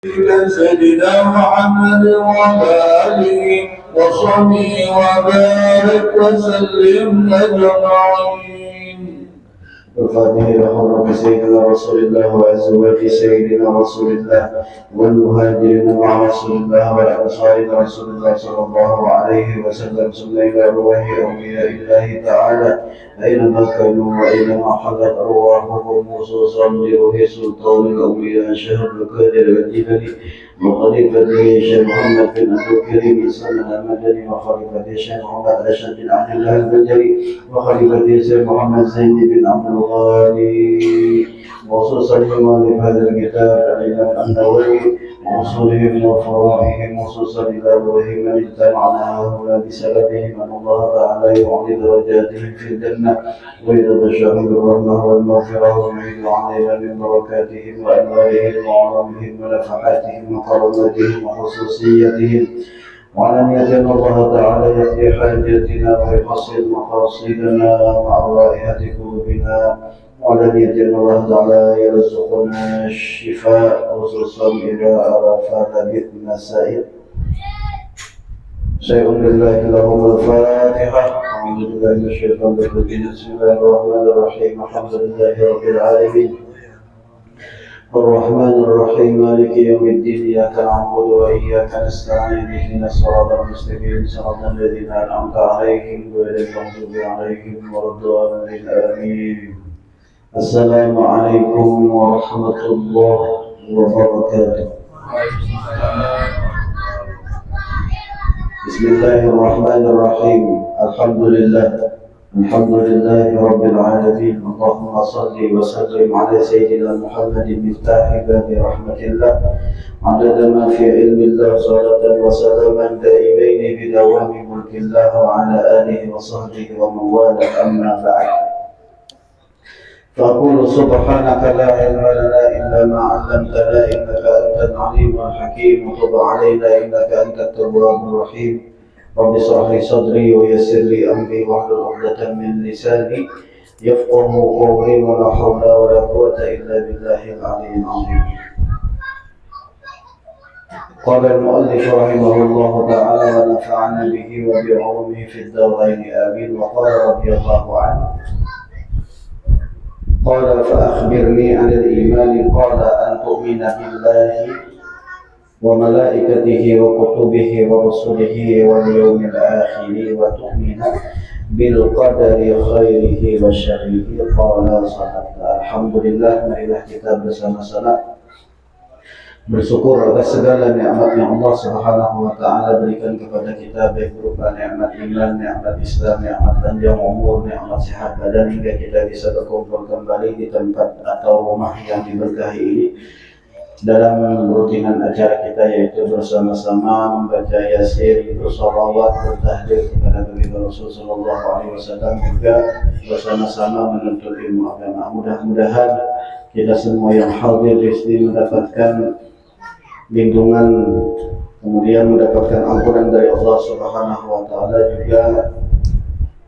سيدنا محمد وآله وصحبه وبارك وسلم أجمعين. الفاتحة إلى حضرة سيدنا رسول الله وأزواج سيدنا رسول الله والمهاجرين مع رسول الله والأنصار رسول الله صلى الله عليه وسلم ثم إلى أرواح أولياء الله تعالى أينما كانوا وأينما حلت أرواحهم خصوصا لروح سلطان الأولياء شهر القادر الجبلي وخليفته الشيخ محمد بن عبد الكريم إسلام المدني وخليفته الشيخ محمد أشهد بن عبد الله البجلي وخليفته الشيخ محمد زين بن عبد الغالي وخصوصا لمؤلف هذا الكتاب الإمام النووي وأصولهم وفروعهم خصوصا إلى روحهم من اجتمعنا هنا بسببهم أن الله تعالى يعلي درجاتهم في الجنة ويتبشرهم بالرحمة والمغفرة ويعيد علينا من بركاتهم وأنوارهم وعلومهم ونفحاتهم وكراماتهم وخصوصيتهم وعلى نية أن الله تعالى يقضي حاجاتنا ويحصل مقاصدنا مع رائحة قلوبنا وعلى نية أن الله تعالى يرزقنا الشفاء خصوصا إذا عرفنا بالمسائل. شيء لله لهم الفاتحة. أعوذ بالله من الشيطان الرجيم. بسم الله الرحمن الرحيم. الحمد لله رب العالمين الرحمن الرحيم مالك يوم الدين إياك نعبد وإياك نستعين اهدنا الصراط المستقيم صراط الذين أنعمت عليهم غير المغضوب عليهم ولا الضالين آمين. السلام عليكم ورحمة الله وبركاته. بسم الله الرحمن الرحيم. الحمد لله رب العالمين. اللهم صل وسلم على سيدنا محمد مفتاح باب رحمة الله عدد ما في علم الله صلاة وسلاما دائمين بدوام ملك الله وعلى آله وصحبه ومن والاه. أما بعد فأقول سبحانك لا علم لنا إلا ما علمتنا إنك أنت العليم الحكيم وتب علينا إنك أنت التواب الرحيم. رب اشرح لي صدري ويسر لي أمري واحلل عقدة من لساني يفقه قولي ولا حول ولا قوة إلا بالله العلي العظيم. قال المؤلف رحمه الله تعالى ونفعنا به وبعلومه في الدارين آمين. وقال رضي الله عنه قال فأخبرني عن الإيمان. قال أن تؤمن بالله وملائكته وكتبه ورسله واليوم الآخر وتؤمن بالقدر خيره وشره. قال صدقت. Alhamdulillah, marilah kita bersama-sama bersyukur atas segala nikmat yang Allah Subhanahu wa taala berikan kepada kita, baik berupa nikmat iman, nikmat Islam, nikmat panjang umur, nikmat sehat badan hingga kita bisa berkumpul kembali di tempat atau rumah yang diberkahi ini dalam rutinan acara kita, yaitu bersama-sama membaca Yasin, bersolawat, bertahlil kepada Nabi Rasul Sallallahu Alaihi Wasallam, juga bersama-sama menuntut ilmu agama. Mudah-mudahan kita semua yang hadir di sini mendapatkan lindungan, kemudian mendapatkan ampunan dari Allah Subhanahu Wa Taala. Juga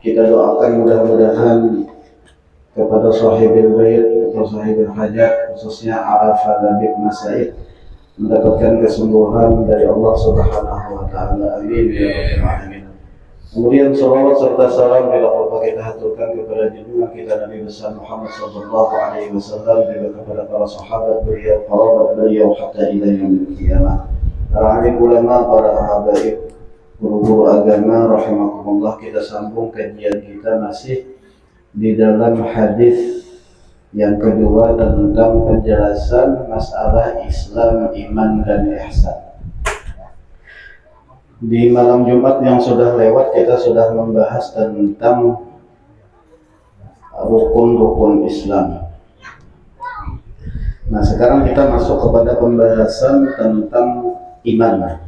kita doakan mudah-mudahan kepada sahibil bait atau sahibil hajat, khususnya Arafah Nabi Masaid, mendapatkan kesembuhan dari Allah Subhanahu wa taala. Amin ya rabbal alamin. Kemudian salawat serta salam bila lupa kita haturkan kepada junjungan kita Nabi besar Muhammad sallallahu alaihi wasallam, juga kepada para sahabat beliau, kerabat beliau hatta ila yaumil qiyamah. Para alim ulama, para habaib, guru-guru agama rahimakumullah. Kita sambung kajian kita masih di dalam hadis yang kedua tentang penjelasan masalah Islam, iman, dan ihsan. Di malam Jumat yang sudah lewat kita sudah membahas tentang rukun-rukun Islam. Nah, sekarang kita masuk kepada pembahasan tentang iman.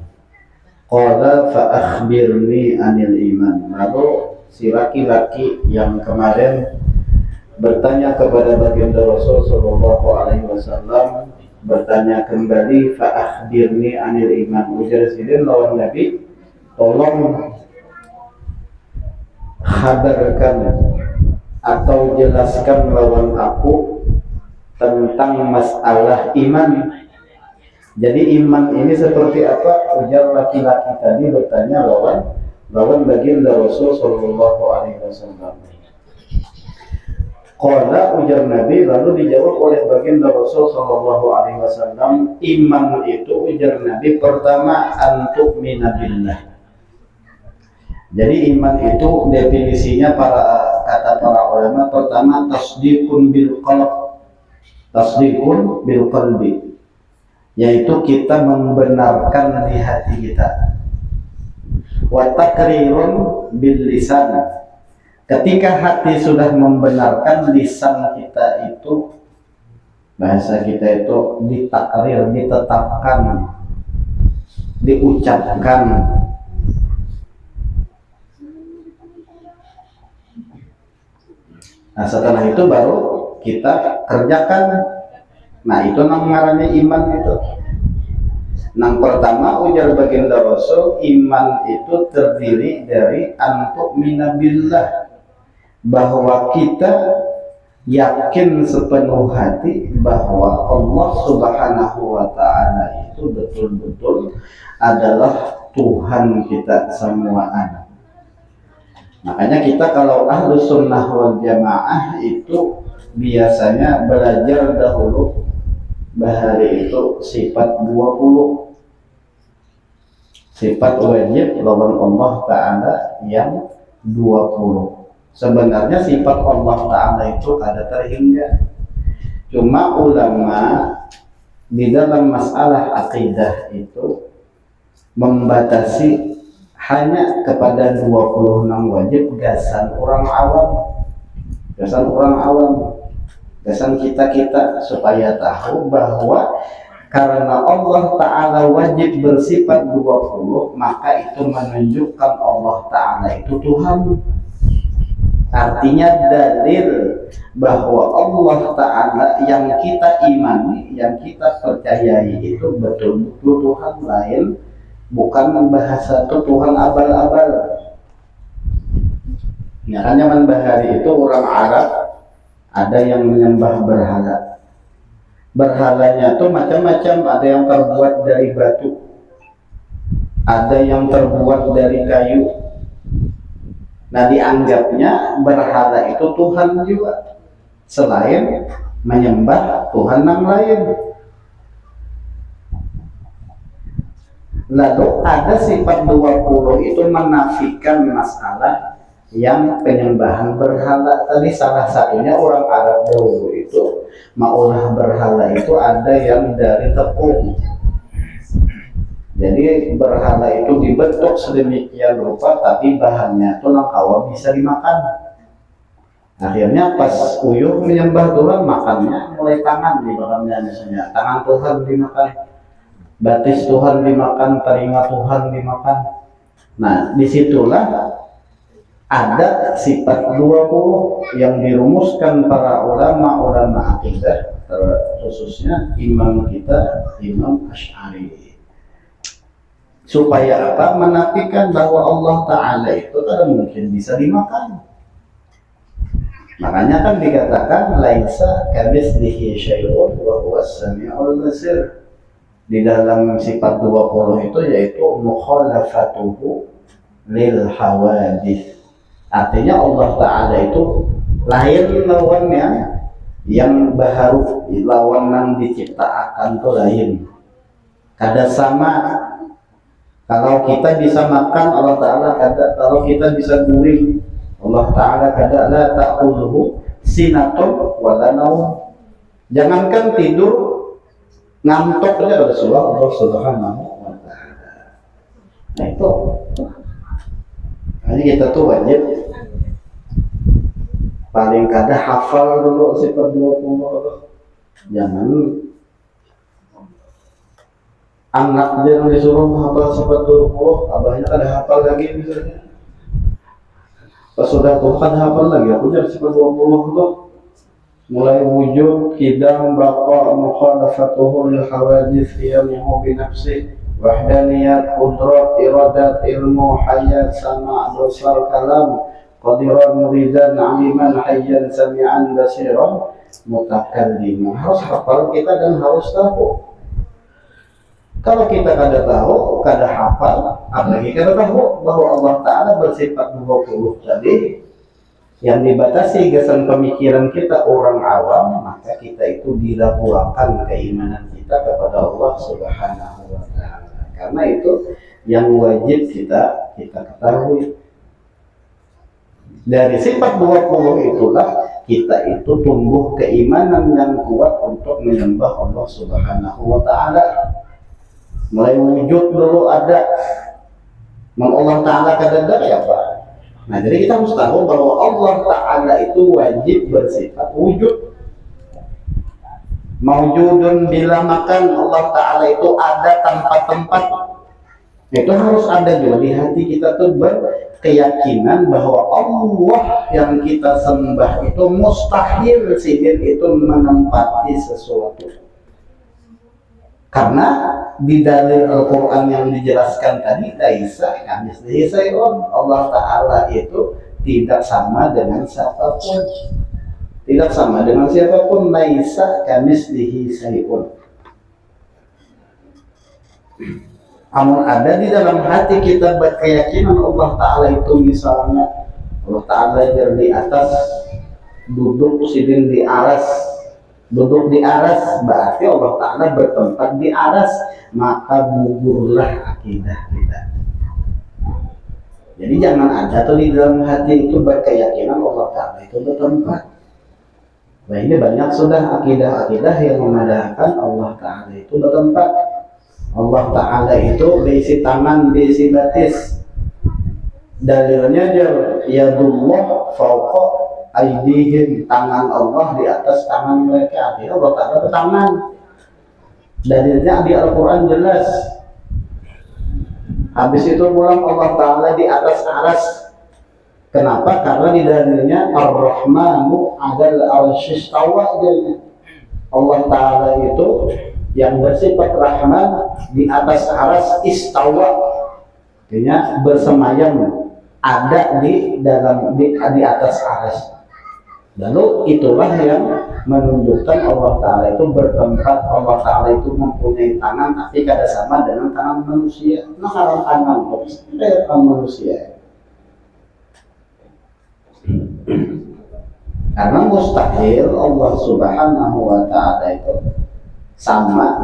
Qala fa akhbirni anil iman. Lalu si laki-laki yang kemarin bertanya kepada baginda Rasul Sallallahu Alaihi Wasallam bertanya kembali, fa akhbirni anil iman. Ujar sidin lawan Nabi, tolong khabarkan atau jelaskan lawan aku tentang masalah iman. Jadi iman ini seperti apa? Ujar laki-laki tadi bertanya lawan baginda Rasul Shallallahu Alaihi Wasallam. Qala ujar Nabi, lalu dijawab oleh baginda Rasul Shallallahu Alaihi Wasallam, iman itu ujar Nabi pertama antuk minabillah. Jadi iman itu definisinya kata para ulama pertama tasdiqun bil qalbi, yaitu kita membenarkan di hati kita. Wa takrirun bil lisan. Ketika hati sudah membenarkan, lisan kita itu, bahasa kita itu ditakrir, ditetapkan, diucapkan. Nah setelah itu baru kita kerjakan. Nah itu namanya iman itu. Yang pertama ujar baginda Rasul, iman itu terdiri dari antuk minabillah, bahwa kita yakin sepenuh hati bahwa Allah Subhanahu wa Ta'ala itu betul-betul adalah Tuhan kita semua anak. Makanya kita kalau Ahlus Sunnah wal Jamaah itu biasanya belajar dahulu bahari itu sifat 20, sifat wajib lawan Allah Ta'ala yang 20. Sebenarnya sifat Allah Ta'ala itu ada terhingga. Cuma ulama di dalam masalah akidah itu membatasi hanya kepada 26 wajib gasan orang awam. Gasan kita supaya tahu bahwa karena Allah Ta'ala wajib bersifat 20, maka itu menunjukkan Allah Ta'ala itu Tuhan. Artinya dalil bahwa Allah Ta'ala yang kita imani, yang kita percayai itu betul-betul Tuhan lain, bukan bahasa itu Tuhan abal-abal. Ya kan zaman bahari itu orang Arab ada yang menyembah berhala. Berhalanya tuh macam-macam, ada yang terbuat dari batu, ada yang terbuat dari kayu. Nah dianggapnya berhala itu Tuhan juga, selain menyembah Tuhan yang lain. Lalu ada sifat 20 itu menafikan masalah yang penyembahan berhala tadi. Salah satunya orang Arab dahulu itu maulah berhala itu ada yang dari tepung. Jadi berhala itu dibentuk sedemikian rupa, tapi bahannya itu nangkawa bisa dimakan. Akhirnya pas uyuh menyembah Tuhan, makannya mulai tangan dimakannya, misalnya tangan Tuhan dimakan, batis Tuhan dimakan, telinga Tuhan dimakan. Nah disitulah ada sifat 20 yang dirumuskan para ulama akidah, khususnya imam kita, Imam Asy'ari. Supaya apa? Menafikan bahwa Allah Ta'ala itu tidak mungkin bisa dimakan. Makanya kan dikatakan laisa kamitslihi syai'un wa huwas sami'ul basir. Di dalam sifat 20 itu yaitu mukhalafatuhu lil hawadits. Artinya Allah Ta'ala itu lain lawannya, yang baharu lawan yang diciptakan itu lain. Kada sama. Kalau kita bisa makan, Allah Ta'ala kada. Kalau kita bisa guring, Allah Ta'ala kada. La ta'khudhuhu sinatun wa la naum. Jangankan tidur, ngantuk aja Rasulullah Allah Subhanahu wa Ta'ala. Nah itu. Jadi kita tuh wajib paling kada hafal dulu sifat 20. Jangan anak dia disuruh hafal sifat 20, abahnya kada hafal lagi misalnya. Pas sudah Tuhan hafal lagi, aku jadi sifat 20 tuh. Mulai wujud, kidam, baqa, mukhalafatuhu lil hawadits, qiyamuhu bi nafsi, wahdaniyat, qudrat, iradat, ilmu, hayat, sama', basar, kalam, qadiran, muridan, aliman, hayyan, sami'an, basiran, mutakalliman. Harus hafal kita dan harus tahu. Kalau kita kada tahu, kada hafal, apalagi kada tahu bahwa Allah Ta'ala bersifat 20 tadi, yang dibatasi gasan pemikiran kita orang awam, maka kita itu diragukan keimanan kita kepada Allah Subhanahu wa Ta'ala. Karena itu yang wajib kita ketahui. Dari sifat 20 itulah kita itu tumbuh keimanan yang kuat untuk menyembah Allah Subhanahu wa Ta'ala. Mulai wujud dulu ada, Allah Ta'ala kadang ya Pak. Nah, jadi kita harus tahu bahwa Allah Ta'ala itu wajib bersifat wujud. Mawjudun bila makan, Allah Ta'ala itu ada tanpa tempat. Itu harus ada juga di hati kita tuh berkeyakinan bahwa Allah yang kita sembah itu mustahil sihir itu menempati sesuatu. Karena di dalil Al-Quran yang dijelaskan tadi, Allah Ta'ala itu tidak sama dengan siapapun. Tidak sama dengan siapapun. Laisa kamislihi syai'un. Namun ada di dalam hati kita berkeyakinan Allah Ta'ala itu misalnya Allah Ta'ala di atas, duduk sidin di aras. Duduk di aras berarti Allah Ta'ala bertempat di aras, maka gugurlah akidah kita. Jadi jangan ada tuh di dalam hati itu berkeyakinan Allah Ta'ala itu bertempat. Nah, ini banyak sudah akidah-akidah yang mengadakan Allah Ta'ala itu bertempat. Allah Ta'ala itu berisi tangan, berisi batis. Dalilnya yadullah fawqa aidihim, tangan Allah di atas tangan mereka. Artinya Allah Ta'ala bertangan. Dalilnya di Al-Quran jelas. Habis itu pulang Allah Ta'ala di atas aras. Kenapa? Karena di dalilnya Ar-Rahmanu 'alal 'arsy istawa. Allah Ta'ala itu yang bersifat Rahman di atas aras istawa. Artinya bersemayam, ada di dalam di atas aras. Lalu itulah yang menunjukkan Allah Ta'ala itu bertempat. Allah Ta'ala itu mempunyai tangan, tapi kada sama dengan tangan manusia. Nah, kalau tangan manusia, karena mustahil Allah Subhanahu wa Ta'ala itu sama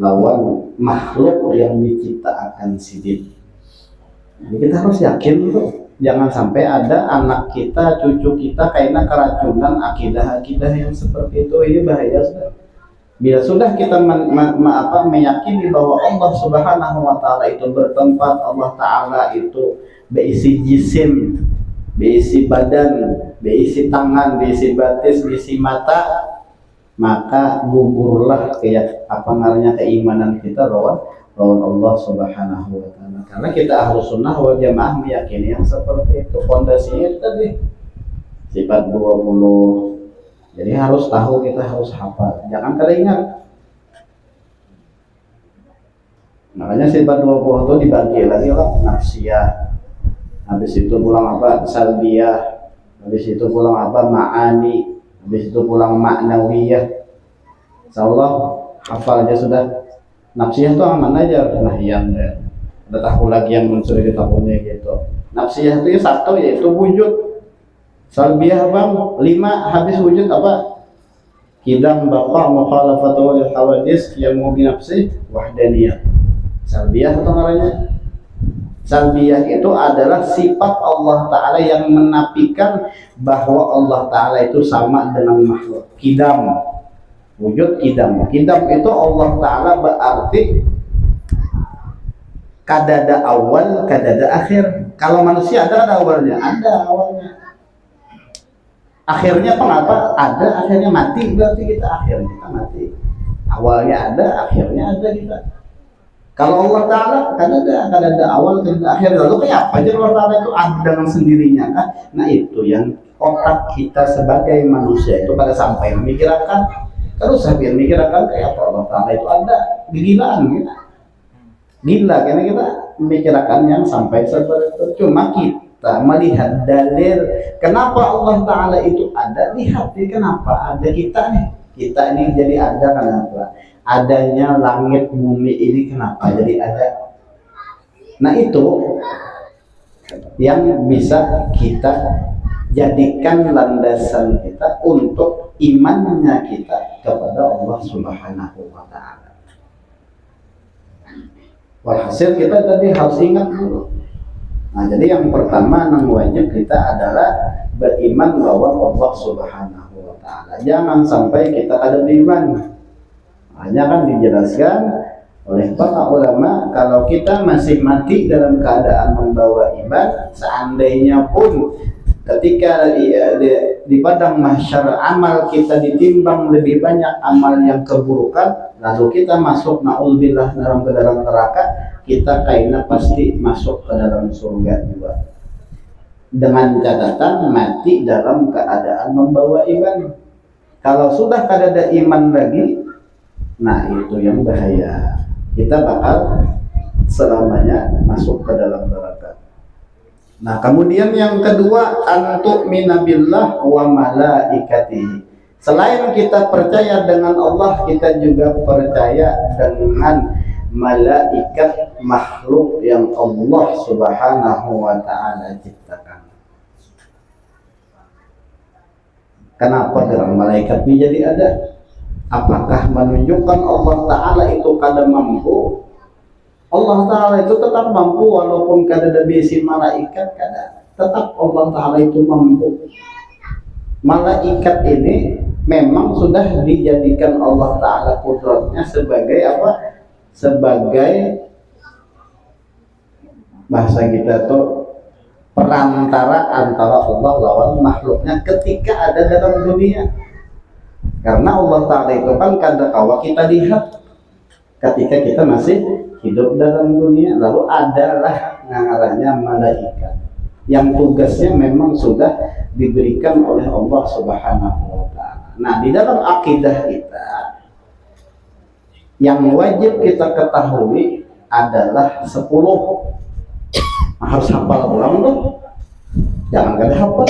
lawan makhluk yang diciptakan sidin. Jadi kita harus yakin tuh. Jangan sampai ada anak kita, cucu kita kayaknya keracunan akidah-akidah yang seperti itu. Ini bahaya sudah. Bila sudah kita meyakini bahwa Allah Subhanahu wa Ta'ala itu bertempat, Allah Ta'ala itu berisi jisim, berisi badan, berisi tangan, berisi batis, berisi mata, maka gugurlah keimanan kita lawan Allah Subhanahu wa Ta'ala. Karena kita harus sunnah wal jamaah meyakini yang seperti itu. Fondasinya tadi sifat 20. Jadi harus tahu, kita harus hafal. Jangan teringat. Makanya sifat 20 itu dibagi lagi lah, nafsiyah. Habis itu pulang apa? Salbiyah. Habis itu pulang apa? Ma'ani. Habis itu pulang ma'nawiyah. Insyaallah hafal aja sudah. Nafsiyah itu aman aja, nah yang ada tahu lagi yang sudah ditahunya gitu. Nafsiyah itu satu, yaitu wujud. Salbiyah bang 5, habis wujud apa? Kidam baqa mukhalafatu lil hawadis yang binafsi wahdaniyah. Salbiyah atau namanya? Salbiyah itu adalah sifat Allah Ta'ala yang menafikan bahwa Allah Ta'ala itu sama dengan makhluk. Kidam, wujud kidam. Kidam itu Allah Ta'ala berarti kadada awal, kadada akhir. Kalau manusia ada awalnya? Ada awalnya. Akhirnya kenapa? Ada akhirnya, mati berarti kita akhirnya kita mati. Awalnya ada, akhirnya ada kita. Kalau Allah Ta'ala kan ada awal, kan ada akhir. Lalu kayak apa aja Allah Ta'ala itu ada dengan sendirinya kan? Nah itu yang otak kita sebagai manusia itu pada sampai memikirkan. Terus sambil memikirkan kayak apa Allah Ta'ala itu ada. Kegilaan kita. Gila karena kita memikirkan yang sampai seperti itu. Cuma kita melihat dalil kenapa Allah Ta'ala itu ada. Lihat nih kenapa ada kita nih. Kita ini jadi ada kenapa? adanya langit bumi ini kenapa jadi ada. Nah itu yang bisa kita jadikan landasan kita untuk imannya kita kepada Allah Subhanahu wa Ta'ala. Walhasil kita tadi harus ingat dulu. Nah, jadi yang pertama yang wajib kita adalah beriman lawan Allah Subhanahu wa Ta'ala. Jangan sampai kita ada beriman. Hanya kan dijelaskan oleh para ulama, kalau kita masih mati dalam keadaan membawa iman, seandainya pun ketika di padang mahsyar amal kita ditimbang lebih banyak amal yang keburukan, lalu kita masuk naudzubillah dalam neraka, kita kayaknya pasti masuk ke dalam surga juga, dengan catatan mati dalam keadaan membawa iman. Kalau sudah kada iman lagi, nah itu yang bahaya, kita bakal selamanya masuk ke dalam neraka. Nah kemudian yang kedua, antu'mina billah wa malaikatihi. Selain kita percaya dengan Allah, kita juga percaya dengan malaikat makhluk yang Allah Subhanahu wa Ta'ala ciptakan. Kenapa dalam malaikat ini jadi ada? Apakah menunjukkan Allah Ta'ala itu kada mampu? Allah Ta'ala itu tetap mampu walaupun kada ada bisi malaikat, kada. Tetap Allah Ta'ala itu mampu. Malaikat ini memang sudah dijadikan Allah Ta'ala kudratnya sebagai apa? Sebagai bahasa kita tuh perantara antara Allah lawan makhluknya ketika ada dalam dunia. Karena Allah Ta'ala itu kan kada kawa kita lihat ketika kita masih hidup dalam dunia. Lalu adalah namanya malaikat yang tugasnya memang sudah diberikan oleh Allah Subhanahu wa Ta'ala. Nah, di dalam akidah kita yang wajib kita ketahui adalah 10. Nah, harus hafal ulang tuh, jangan kada hafal.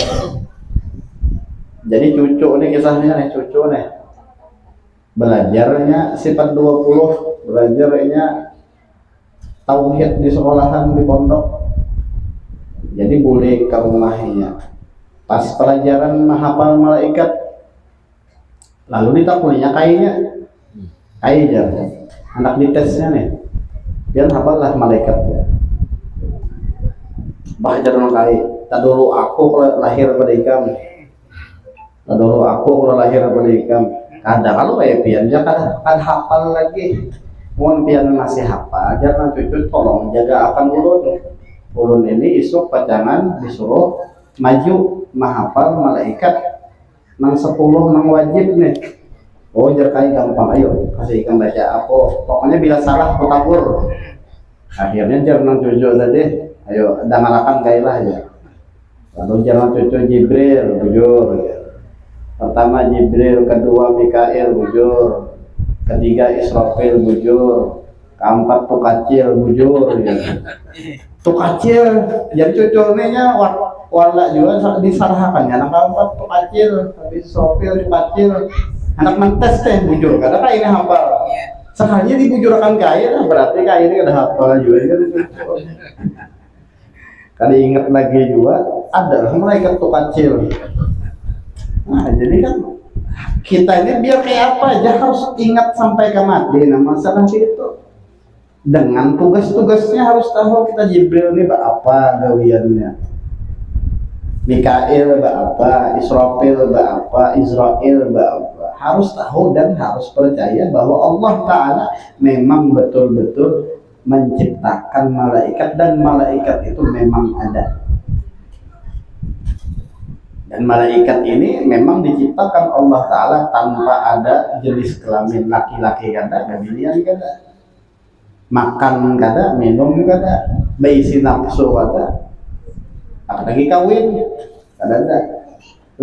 Jadi cucu nih kisahnya nih, cucu nih belajarnya sifat 20, belajarnya tauhid di sekolahan di pondok. Jadi boleh ke rumahnya pas pelajaran menghafal malaikat, lalu ditakulinya kayaknya anak ditesnya nih biar hafal lah malaikatnya. Belajar kai tak dulu aku lahir pada ikam, tak dulu aku lahir pada ikam. Kadang kalau kayak pian ya kan hafal lagi. Mohon pian masih hafal, jangan cucu tolong jaga akan ulun ini isuk pacangan disuruh maju menghafal malaikat nang 10 nang wajib nih. Oh jar kai gampang, ayo kasih ikan baca apa pokoknya bila salah kutapur. Akhirnya jar nang cucu tadi, ayo dangalakan kailah aja. Lalu jar cucu Jibril bujur ya. Pertama Jibril, kedua Mikail bujur, ketiga Israfil bujur, keempat Tukacil bujur ya. Tukacil jadi cucunya wala juga disarahakannya anak keempat Tukacil, habis Israfil Tukacil, anak mentes teh bujur karena kayak ini hafal. Sekalinya dibujurkan kaya berarti kayak ini ada hafal juga kan. Kali ingat lagi juga ada malaikat Tukacil. Nah jadi kan kita ini biar kayak apa aja harus ingat sampai ke mati. Nah masalah itu dengan tugas-tugasnya harus tahu kita. Jibril ini apa gawiannya, Mikail apa, Israfil apa, Israel apa, harus tahu dan harus percaya bahwa Allah Ta'ala memang betul-betul menciptakan malaikat dan malaikat itu memang ada. Dan malaikat ini memang diciptakan Allah Ta'ala tanpa ada jenis kelamin, laki-laki kada, feminian kada, makan kada, minum kada, baisi nafsu kada, apalagi kawin kada ada.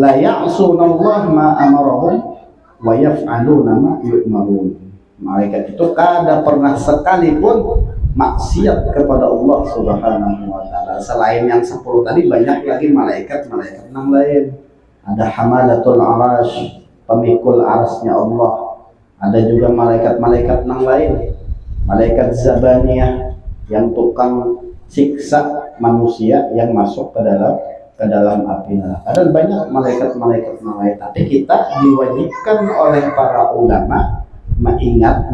La ya'sunallah ma amarahum wa yaf'aluna ma yu'marun. Malaikat itu kada pernah sekalipun maksiat kepada Allah Subhanahu wa Ta'ala. Selain yang 10 tadi banyak lagi malaikat yang lain. Ada hamalatul arash, pemikul arasnya Allah. Ada juga malaikat-malaikat yang lain, malaikat Zabaniyah yang tukang siksa manusia yang masuk ke dalam api neraka, dan banyak malaikat-malaikat yang lain. Tapi kita diwajibkan oleh para ulama mengingat,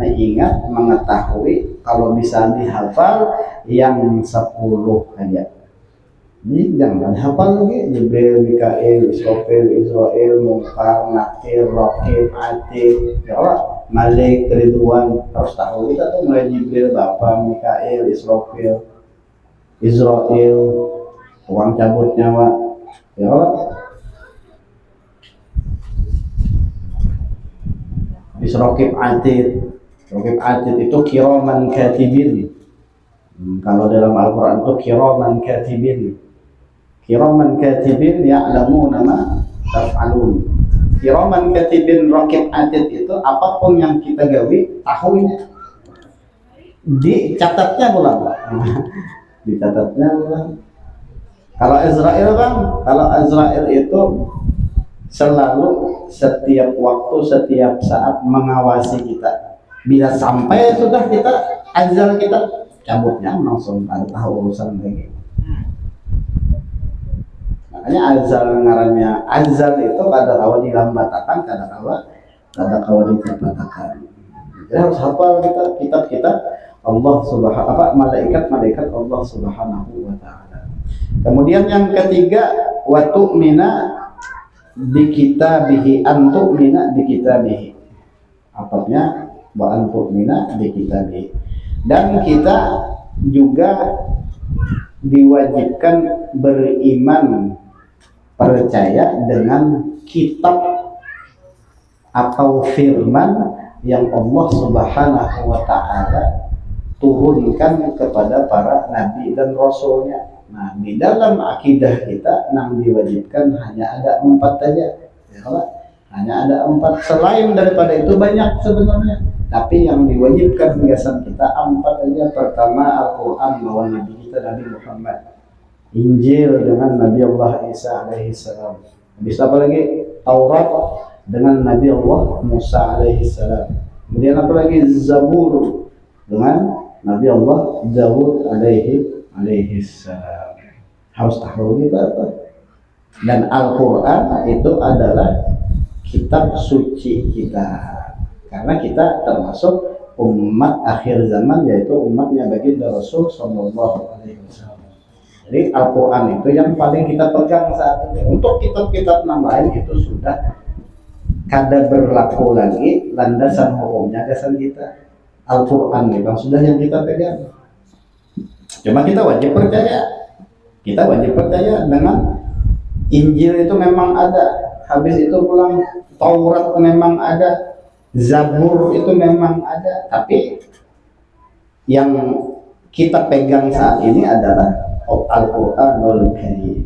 mengetahui, kalau bisa dihafal yang 10 aja. Jadi jangan hafal lagi Jibril, Mikail, Israfil, Israel, Munkar, Nakir, Raqib, Atid, ya Allah, Malik, Ridwan. Harus tahu kita tuh mulai Jibril, Bapa, Mikail, Israfil, Israel, uang cabut nyawa, ya Allah. Raqib, Atid. Raqib, Atid itu kiraman katibin. Kalau dalam Al-Quran itu kiraman katibin. Kiraman katibin ya'lamuna ma taf'alun. Kiraman katibin Raqib, Atid itu apapun yang kita gawe tahunya. Dicatatnya bulan. Dicatatnya bulan. Kalau Israel Bang, kalau Israel itu selalu setiap waktu, setiap saat mengawasi kita. Bila sampai sudah kita azal, kita cabutnya langsung, ada tahu urusan lagi. Makanya azal, ngarannya azal itu kadang kawa dilambatakan, kadang kawa dicepatakan. Jadi harus hafal kita kitab-kitab Allah Subhanahu, malaikat-malaikat Allah Subhanahu wa taala. Kemudian yang ketiga, wa tu'mina bi kitabihi, an tu'mina bi kitabihi. Apanya? Wa an tu'mina bi kitabihi. Dan kita juga diwajibkan beriman, percaya dengan kitab atau firman yang Allah Subhanahu wa taala turunkan kepada para nabi dan rasulnya. Nah, di dalam akidah kita yang diwajibkan hanya ada 4 saja, ya, hanya ada 4. Selain daripada itu banyak sebenarnya, tapi yang diwajibkan biasan kita 4 saja. Pertama, Al-Quran bahwa Nabi kita Nabi Muhammad, Injil dengan Nabi Allah Isa alaihissalam, habis apa lagi? Taurat dengan Nabi Allah Musa alaihissalam, kemudian apa lagi? Zabur dengan Nabi Allah Daud alaihissalam. Harus tahu kita apa. Dan Al-Quran itu adalah kitab suci kita, karena kita termasuk umat akhir zaman, yaitu umatnya baginda Rasul Sallallahu Alaihi Wasallam. Jadi Al-Quran itu yang paling kita pegang saat ini. Untuk kitab-kitab yang lain itu sudah kada berlaku lagi landasan hukumnya, dasar kita. Al-Quran memang sudah yang kita pegang. Cuma kita wajib percaya. Kita wajib percaya dengan Injil itu memang ada. Habis itu pulang Taurat memang ada. Zabur itu memang ada. Tapi yang kita pegang saat ini adalah Al-Quranul Karim.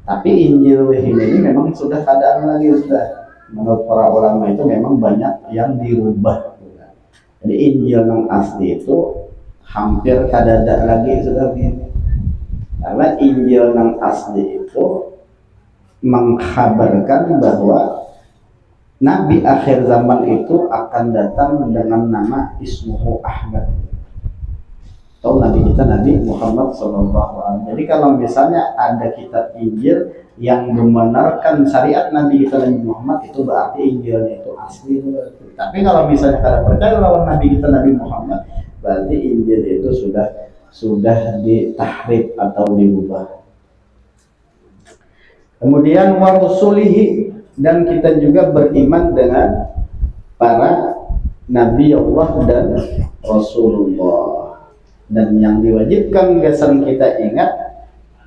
Tapi Injil ini memang sudah keadaan lagi, sudah menurut para ulama itu memang banyak yang dirubah. Jadi Injil yang asli itu hampir kadada lagi sudah begini. Karena Injil yang asli itu mengkhabarkan bahwa Nabi akhir zaman itu akan datang dengan nama Ismuhu Ahmad. Tahu Nabi kita Nabi Muhammad SAW. Jadi kalau misalnya ada kitab Injil yang membenarkan syariat Nabi kita Nabi Muhammad, itu berarti Injilnya itu asli. Tapi kalau misalnya kada percaya lawan Nabi kita Nabi Muhammad, berarti Injil itu sudah ditahrif atau diubah. Kemudian wa rusulihi, dan kita juga beriman dengan para Nabi Allah dan Rasulullah. Dan yang diwajibkan gasan kita ingat,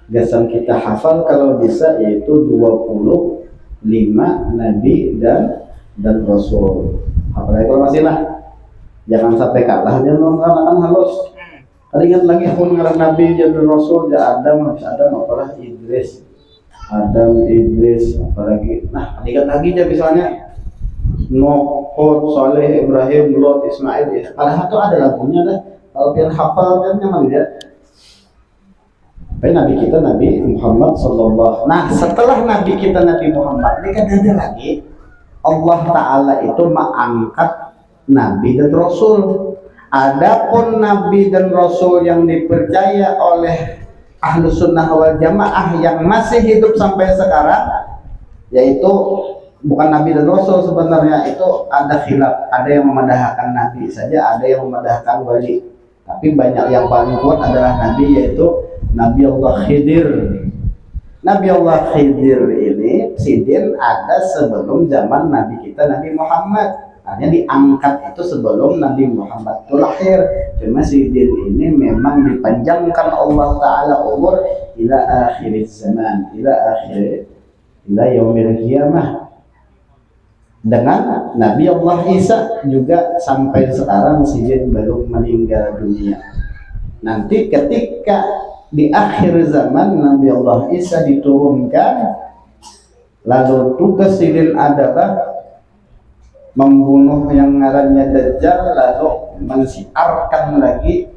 gasan kita hafal kalau bisa, yaitu 25 Nabi dan Rasul. Apalagi kalau masih lah, jangan sampai kalah dia kan halus. Ingat lagi aku ngarang Nabi dan Rasul, ya Adam, apalah Idris, apalagi. Nah, ingat lagi aja misalnya Nuh, Hud, Saleh, Ibrahim, Lot, Ismail. Ya. Padahal itu ada lagunya dah. Kalau dia hafal kan nyaman dia. Tapi Nabi kita Nabi Muhammad Sallallahu. Nah, setelah Nabi kita Nabi Muhammad ini kan ada lagi Allah Ta'ala itu mengangkat Nabi dan Rasul. Adapun Nabi dan Rasul yang dipercaya oleh Ahlus Sunnah wal Jamaah yang masih hidup sampai sekarang, yaitu bukan Nabi dan Rasul sebenarnya, itu ada khilaf. Ada yang memadahkan Nabi saja, ada yang memadahkan wali. Tapi banyak yang paling kuat adalah Nabi, yaitu Nabi Allah Khidir. Nabi Allah Khidir ini sidin ada sebelum zaman Nabi kita Nabi Muhammad. Hanya diangkat itu sebelum Nabi Muhammad itu lahir. Cuma sidin ini memang dipanjangkan Allah Ta'ala umur ila akhir zaman, ila yaumil qiyamah. Dengan Nabi Allah Isa juga sampai sekarang sidin belum meninggal dunia. Nanti ketika di akhir zaman Nabi Allah Isa diturunkan, lalu tugas sidin adalah membunuh yang ngarannya Dajjal, lalu mensiarkan lagi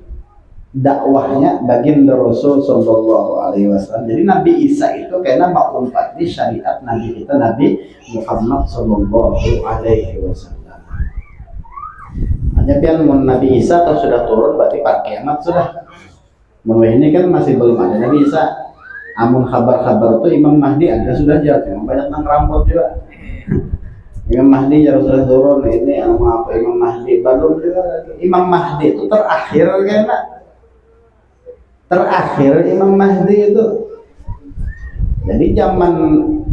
dakwahnya baginda Rasul Sallallahu Alaihi Wasallam. Jadi Nabi Isa itu karena mau umpati syariat Nabi kita Nabi Muhammad Sallallahu Alaihi Wasallam. Hanya pian Nabi Isa atau sudah turun berarti pada kiamat sudah. Menurut ini kan masih belum ada Nabi Isa. Amun kabar-kabar itu Imam Mahdi ada sudah jauh, banyak yang rampok juga. Imam Mahdi ya sudah turun, ini apa Imam Mahdi belum juga. Imam Mahdi itu terakhir kayaknya, terakhir Imam Mahdi itu. Jadi zaman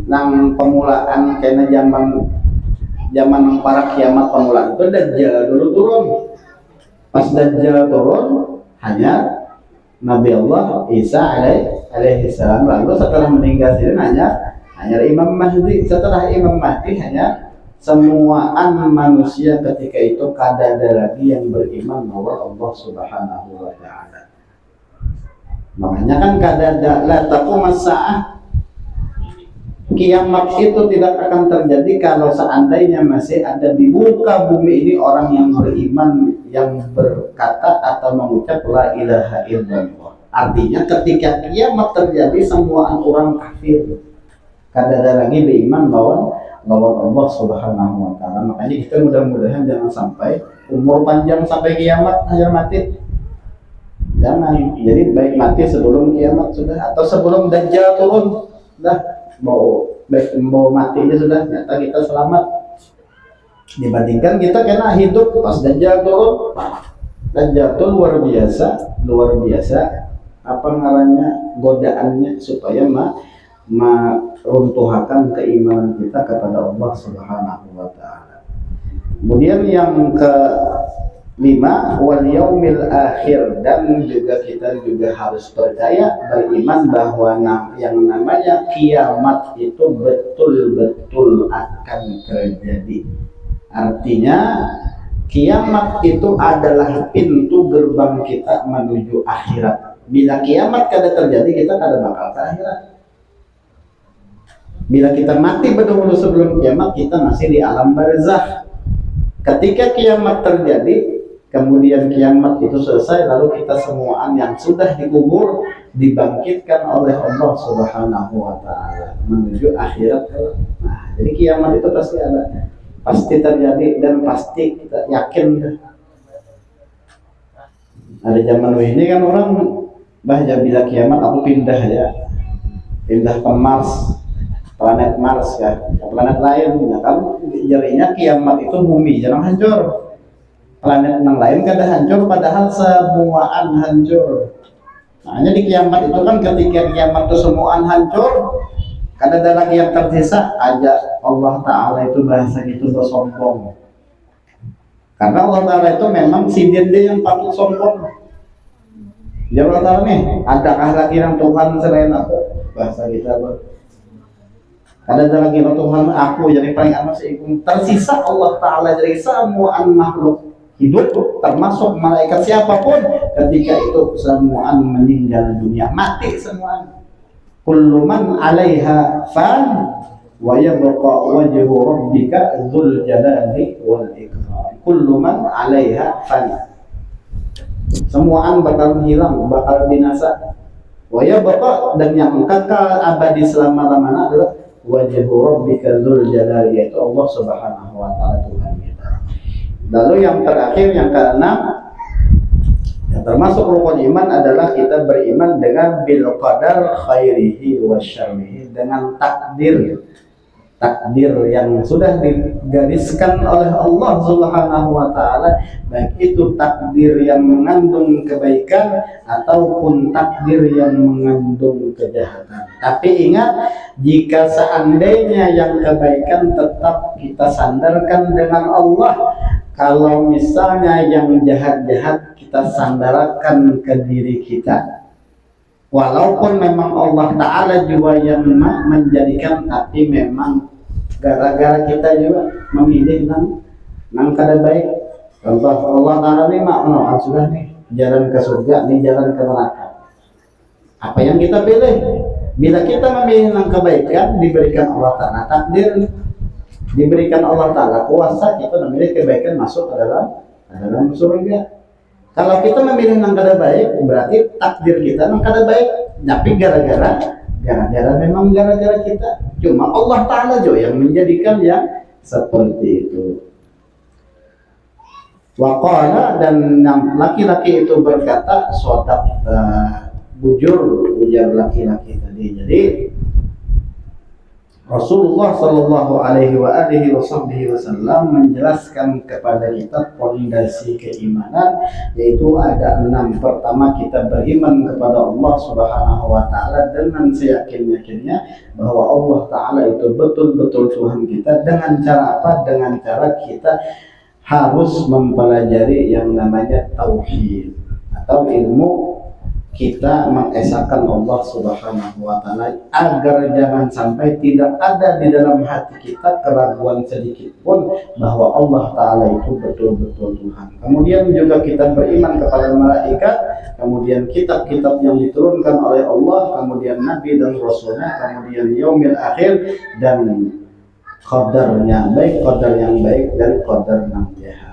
nang pemulaan kayaknya zaman para kiamat pemulaan itu Dajjal dulu turun. Pas Dajjal turun hanya Nabi Allah Isa alaihi salam, lalu setelah meninggal sini hanya Imam Mahdi. Setelah Imam Mahdi hanya semuaan manusia ketika itu kada ada lagi yang beriman bahwa Allah Subhanahu wa Ta'ala. Makanya kan kada ada la taqum as-saah, kiamat itu tidak akan terjadi kalau seandainya masih ada di muka bumi ini orang yang beriman, yang berkata atau mengucap la ilaha illallah. Artinya ketika kiamat terjadi semuaan orang kafir, kada ada lagi beriman bahwa Allah Subhanahu wa Ta'ala. Makanya kita mudah-mudahan jangan sampai umur panjang sampai kiamat hanya mati. Jangan. Jadi baik mati sebelum kiamat sudah, atau sebelum Dajjal turun dah, mau mati aja sudah, nyata kita selamat. Dibandingkan kita kena hidup pas Dajjal turun. Dajjal itu luar biasa apa ngarannya godaannya supaya meruntuhkan keimanan kita kepada Allah Subhanahu wa Ta'ala. Kemudian yang kelima, wal yaumil akhir, dan juga kita juga harus percaya, beriman bahwa yang namanya kiamat itu betul-betul akan terjadi. Artinya kiamat itu adalah pintu gerbang kita menuju akhirat. Bila kiamat kada terjadi, kita kada bakal ke akhirat. Bila kita mati betul-betul sebelum kiamat, kita masih di alam barzakh. Ketika kiamat terjadi, kemudian kiamat itu selesai, lalu kita semuaan yang sudah dikubur dibangkitkan oleh Allah Subhanahu wa Ta'ala menuju akhirat. Nah, jadi kiamat itu pasti ada, pasti terjadi, dan pasti kita yakin. Ada zaman ini kan orang bahaya bila kiamat aku pindah ke Mars, planet Mars ya, ke planet lain ya kan. Jadinya kiamat itu bumi jangan hancur, planet yang lain kada hancur, padahal semuaan hancur. Makanya di kiamat itu kan ketika kiamat itu semuaan hancur, kada ada lagi yang tersisa aja. Allah Ta'ala itu bahasa itu bersombong, karena Allah Ta'ala itu memang sidin dia yang patut sombong. Ya Allah Ta'ala nih, adakah lagi yang Tuhan selain aku? Bahasa kita ada lagi yang Tuhan aku jadi paling amat seikum. Tersisa Allah Ta'ala dari semuaan makhluk hidup, termasuk malaikat siapapun. Ketika itu semuaan meninggal dunia, mati semua. Kullu man 'alaiha fan wa yabqa wajhu rabbika dzul jalali wal ikram. Kullu man 'alaiha fan. Semuaan bakal hilang, bakal binasa. Wa yabqa, dan yang kekal abadi selama-lamanya adalah wajhu rabbika dzul jalali, yaitu Allah Subhanahu wa taala Tuhan kita. Lalu yang terakhir, yang keenam, yang termasuk rukun iman adalah kita beriman dengan bil qadar khairihi wa syarrihi, dengan takdir yang sudah digariskan oleh Allah Subhanahu wa taala, baik itu takdir yang mengandung kebaikan ataupun takdir yang mengandung kejahatan. Tapi ingat, jika seandainya yang kebaikan tetap kita sandarkan dengan Allah, kalau misalnya yang jahat-jahat kita sandarkan ke diri kita, walaupun memang Allah Ta'ala juga yang menjadikan, tapi memang gara-gara kita juga memilih nang kada baik. Contoh, Allah Ta'ala ini makna sudah nih jalan ke surga, nih jalan ke neraka. Apa yang kita pilih? Bila kita memilih nang kebaikan, diberikan Allah Ta'ala takdir, diberikan Allah Ta'ala kuasa, kita memilih kebaikan masuk ke dalam surga. Kalau kita memilih nang kada baik, berarti takdir kita nang kada baik, tapi gara-gara memang gara-gara kita. Cuma Allah Ta'ala juga yang menjadikan yang seperti itu. Waqala, dan laki-laki itu berkata, sodaq, bujur, ujar laki-laki tadi. Jadi Rasulullah Shallallahu Alaihi Wasallam menjelaskan kepada kita fondasi keimanan, yaitu ada 6. Pertama, kita beriman kepada Allah Subhanahu Wa Taala dengan seyakin-yakinnya bahwa Allah Taala itu betul-betul Tuhan kita. Dengan cara apa? Dengan cara kita harus mempelajari yang namanya tauhid atau ilmu, kita mengesahkan Allah Subhanahu wa taala, agar jangan sampai tidak ada di dalam hati kita keraguan sedikit pun bahwa Allah Ta'ala itu betul-betul Tuhan. Kemudian juga kita beriman kepada malaikat, kemudian kitab-kitab yang diturunkan oleh Allah, kemudian Nabi dan Rasulnya, kemudian yaumil akhir, dan qadarnya, baik qadar yang baik dan qadar yang jahat.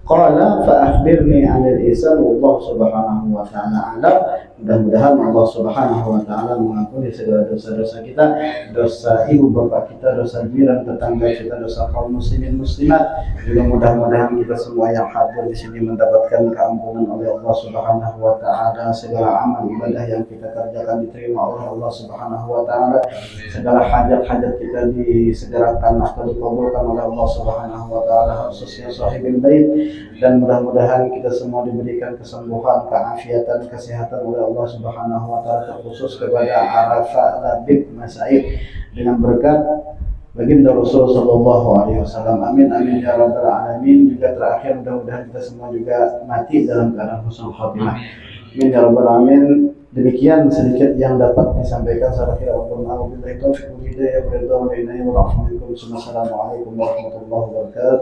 Qala fa akhbirni 'anil ihsan, Allah Subhanahu wa taala alam. Mudah-mudahan Allah Subhanahu wa taala mengampuni segala dosa-dosa kita, dosa ibu bapak kita, dosa jiran tetangga kita, dosa kaum muslimin muslimat. Juga mudah-mudahan kita semua yang hadir di sini mendapatkan keampunan oleh Allah Subhanahu wa taala. Segala amal ibadah yang kita kerjakan diterima oleh Allah Subhanahu wa taala. Segala hajat-hajat kita disegerakan atau dikabulkan oleh Allah Subhanahu wa taala, khususnya sahibul bait. Dan mudah-mudahan kita semua diberikan kesembuhan, keafiatan, kesehatan oleh Allah Subhanahu wa taala, terkhusus kepada Arafah Labib Masaid dengan berkat baginda Rasul sallallahu alaihi wasallam. Amin amin ya rabbal alamin. Juga terakhir, mudah-mudahan kita semua juga mati dalam keadaan husnul khatimah. Amin ya rabbal alamin. Demikian sedikit yang dapat disampaikan. Assalamualaikum warahmatullahi wabarakatuh.